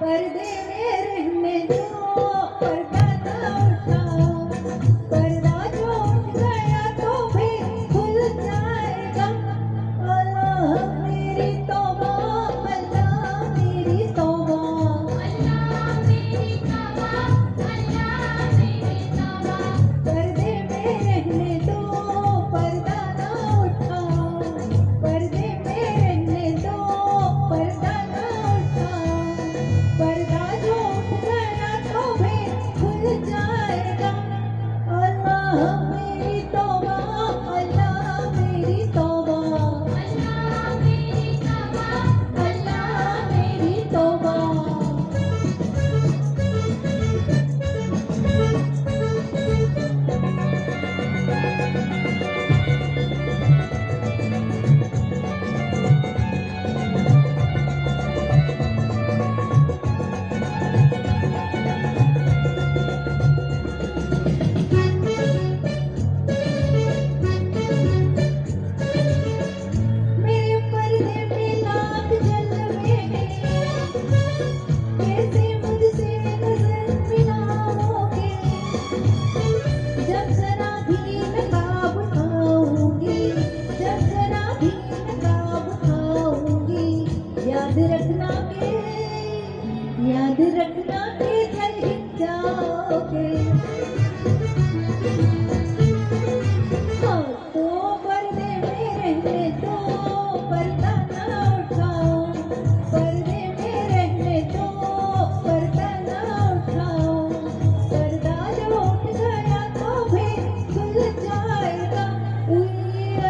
पर्दे में रहने दो, पर्दा ना उठाओ। पर्दा जो उठ गया तो फिर खुल जाएगा। अल्लाह मेरी तौबा, अल्लाह मेरी तौबा, अल्लाह मेरी तौबा, अल्लाह मेरी तौबा। पर्दे में रहने दो, पर्दा ना उठाओ। पर्दे में रहने दो, पर्दा ना उठाओ। पर्दा जो उठ गया तो फिर खुल जाएगा। अल्लाह मेरी तौबा, अल्लाह मेरी तौबा, अल्लाह मेरी तौबा, अल्लाह मेरी तौबा। मेरे पर्दे में लाख जलवे हैं, कैसे मुझसे नजर मिलाओगे। जब जरा भी नकाब उठाऊंगी, जब जरा भी नकाब उठाऊंगी, याद रखना के, याद रखना के जल ही जाओगे। हाँ, तो पर्दे में रहने दो, पर्दा ना उठाओ। पर्दे में रहने दो, पर्दा ना उठाओ। पर्दा जो उठ गया तो फिर खुल जाएगा। उई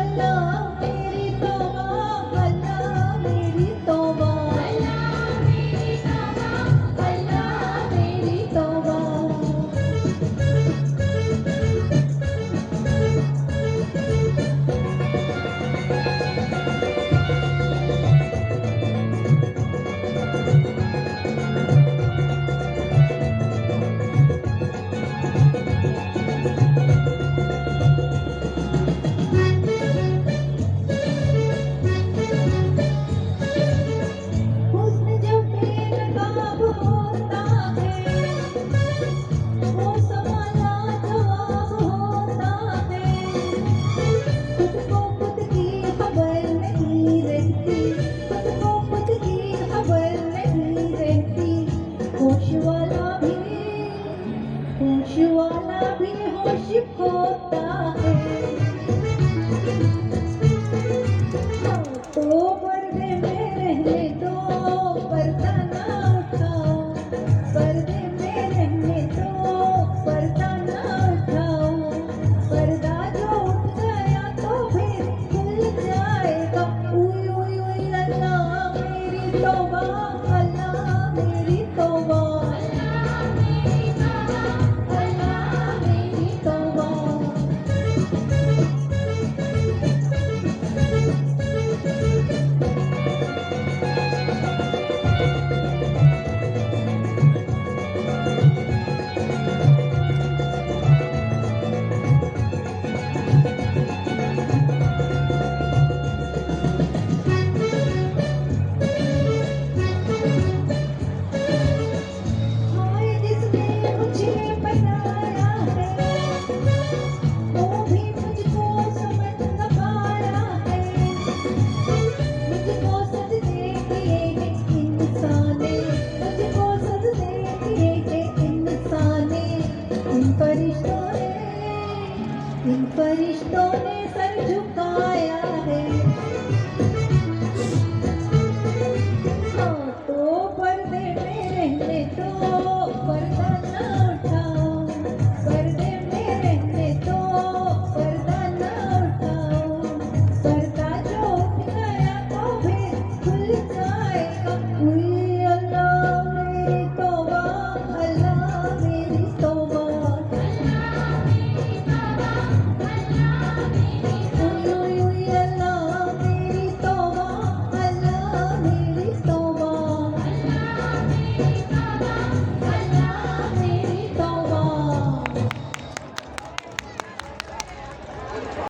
अल्लाह मेरी तौबा, अल्लाह मेरी तौबा, अल्लाह मेरी तौबा, अल्लाह मेरी तौबा। हुस्न जो बेनकाब होता है, वो संभाला जवाब होता है। खुद को खुद की खबर नहीं रहती, खुद को खुद की खबर नहीं रहती। होश वाला भी, होश वाला भी होश खोता है। तो पर्दे में रहने दो, पर्दा ना उठाओ। पर्दे में रहने दो, पर्दा ना उठाओ। पर्दा जो उठ गया तो फिर खुल जाएगा। उई उई उई अल्लाह मेरी तौबा, अल्लाह मेरी तौबा, अल्लाह मेरी तौबा, अल्लाह मेरी तौबा। हाय जिसने मुझे बनाया है, वो भी मुझको समझ न पाया है। मुझको सजदे किए हैं इंसान ने, मुझको सजदे किए हैं इंसान ने। इन फरिश्तों ने, इन फरिश्तों ने